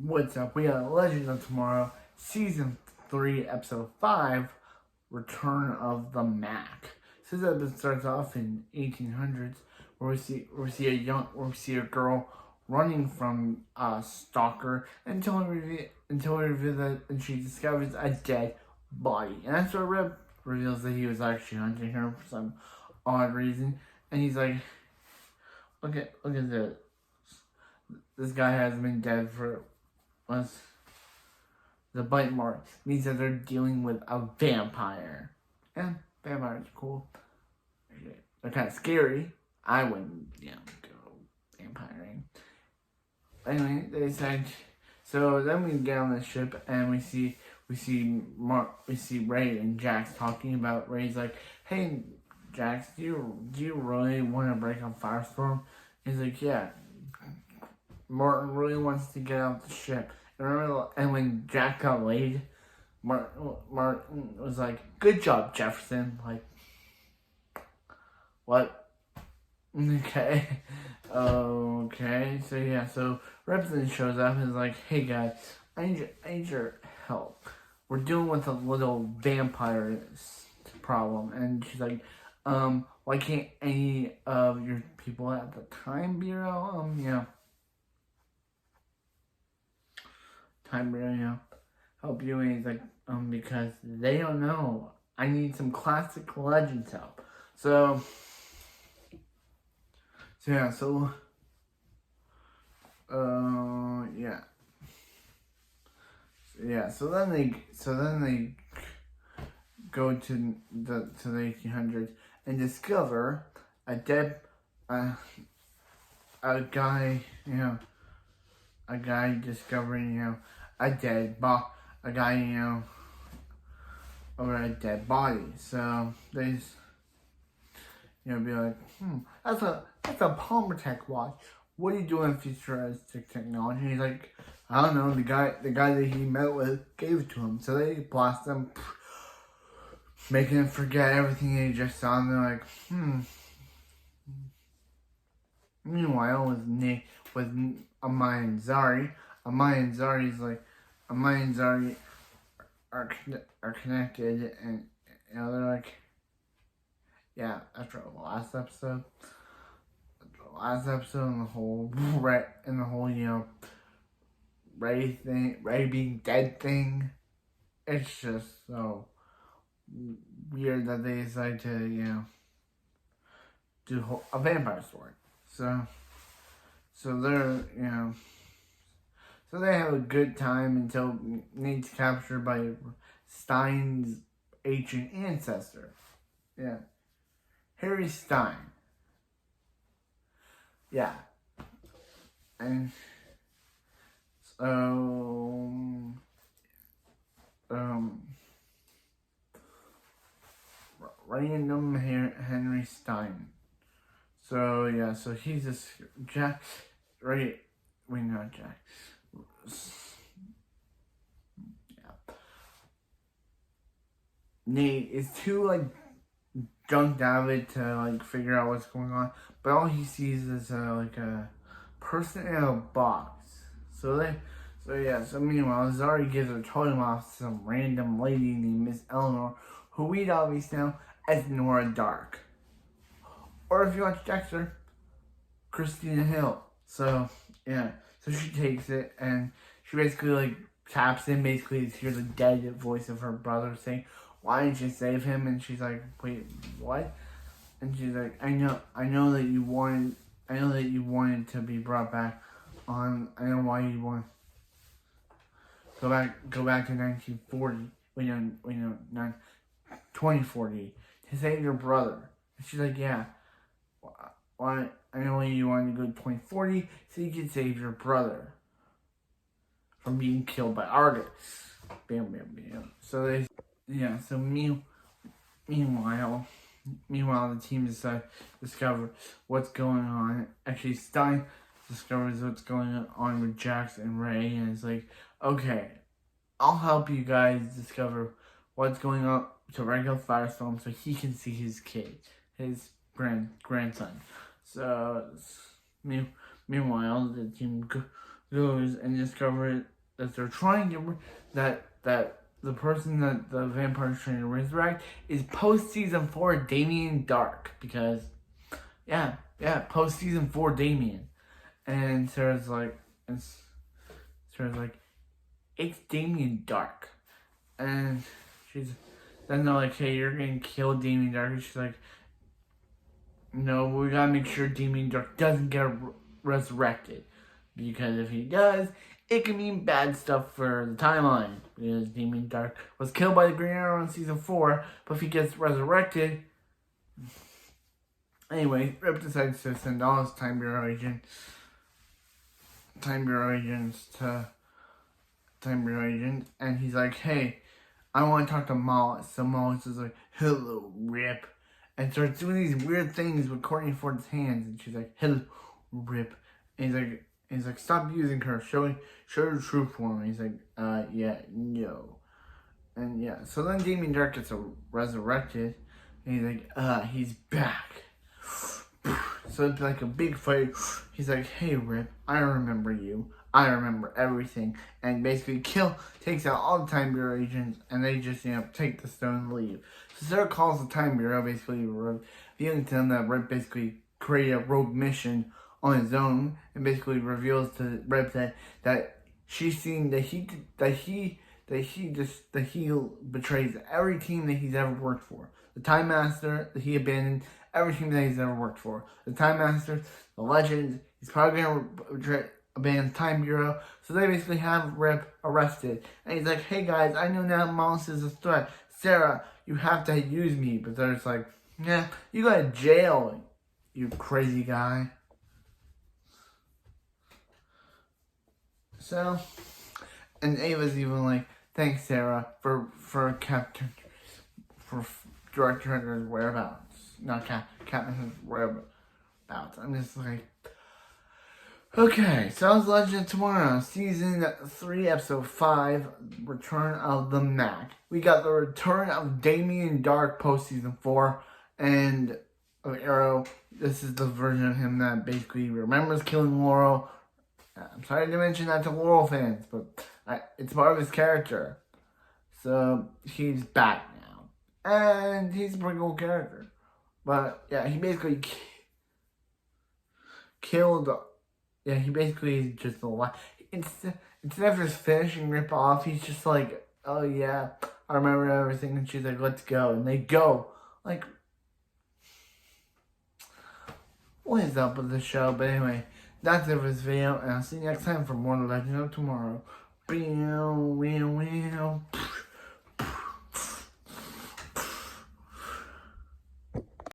What's up? We got Legend of Tomorrow, Season 3, Episode 5, Return of the Mack. So this episode starts off in 1800s, where we see a girl running from a stalker until she discovers a dead body. And that's where Rip reveals that he was actually hunting her for some odd reason. And he's like, look at this. This guy has been dead for the bite mark means that they're dealing with a vampire. And vampires are cool. They're kind of scary. I wouldn't, go vampiring. Anyway, they decide. So then we get on the ship and we see Ray and Jax talking about. Ray's like, "Hey, Jax, do you really want to break a firestorm?" He's like, "Yeah. Martin really wants to get out the ship." And when Jack got laid, Martin was like, "Good job, Jefferson." Like, what? Okay. Okay. So Repson shows up and is like, "Hey guys, I need your help. We're dealing with a little vampire problem." And she's like, why can't any of your people at the Time Bureau, Time Bureau, help you?" And he's like, because they don't know. I need some classic Legends help. So then they go to the 1800s and discover a dead a guy discovering a dead body. So they just, be like, that's a Palmertech watch. What are you doing futuristic technology? And he's like, I don't know, the guy that he met with gave it to him. So they blast him, making him forget everything he just saw, and they're like, Meanwhile, with Amaya and Zari are connected, and they're like, after the last episode and the whole Ray being dead thing, it's just so weird that they decide to do a vampire story. So they're so they have a good time until Nate's captured by Stein's ancient ancestor. Harry Stein. And so random Henry Stein. So he's this Jack, right? Wait, not Jack. Nate is too junked out of it to figure out what's going on, but all he sees is a person in a box. So meanwhile, Zari gives her totem off to some random lady named Miss Eleanor, who we'd obviously know as Nora Dark. Or if you watch Dexter, Christina Hill. So she takes it and she basically taps in, basically hears the dead voice of her brother saying, "Why didn't you save him?" And she's like, "Wait, what?" And she's like, I know that you wanted to be brought back on. I know why you want go back to 1940. Not 2040 to save your brother. And she's like, "Yeah. Why? I know you wanted to go to 2040 so you can save your brother from being killed by Argus." Bam, bam, bam. So meanwhile, the team discover what's going on. Actually, Stein discovers what's going on with Jax and Ray, and it's like, okay, I'll help you guys discover what's going on to regular Firestorm so he can see his kid, his grandson. So, meanwhile, the team goes and discovers that they're trying to, that the person that the vampire is trying to resurrect is post-season 4 Damien Dark, because, post-season 4 Damien. And Sarah's like, it's Damien Dark. And then they're like, hey, you're gonna kill Damien Dark. And she's like, no, we gotta make sure Damien Dark doesn't get resurrected. Because if he does, it can mean bad stuff for the timeline. Because Damien Dark was killed by the Green Arrow in season 4, but if he gets resurrected... Anyway, Rip decides to send all his Time Bureau agents to Time Bureau agents, and he's like, hey, I want to talk to Mollis. So Mollis is like, hello, Rip, and starts doing these weird things with Courtney Ford's hands, and she's like, hello, Rip, and he's like, stop using her, show the truth for me. He's like, yeah, no. And yeah, so then Damien Dark gets resurrected, and he's like, he's back. So it's like a big fight. He's like, hey, Rip, I remember you. I remember everything. And basically takes out all the Time Bureau agents, and they just, take the stone and leave. So Sarah calls the Time Bureau, basically revealing to them that Rip basically created a rogue mission on his own, and basically reveals to Rip that she's seen that he betrays every team that he's ever worked for. The Time Master that he abandoned, every team that he's ever worked for. The Time Master, the Legends, he's probably gonna abandon Time Bureau. So they basically have Rip arrested. And he's like, hey guys, I know now Mollis is a threat. Sarah, you have to use me. But they're just like, yeah, you go to jail, you crazy guy. So, and Ava's even like, thanks Sarah for Director Hunter's whereabouts. Not Captain Hunter's whereabouts. I'm just like, okay, Sounds Legend tomorrow, season 3, episode 5, Return of the Mack. We got the return of Damien Dark post season 4, and of Arrow. This is the version of him that basically remembers killing Laurel. I'm sorry to mention that to Laurel fans, but it's part of his character. So he's back now, and he's a pretty cool character. But yeah, he basically killed. Yeah, he basically is just alive. Instead of just finishing Rip off, he's just like, oh yeah, I remember everything, and she's like, let's go, and they go. Like, what is up with the show? But anyway, that's it for this video, and I'll see you next time for more Legend of Tomorrow.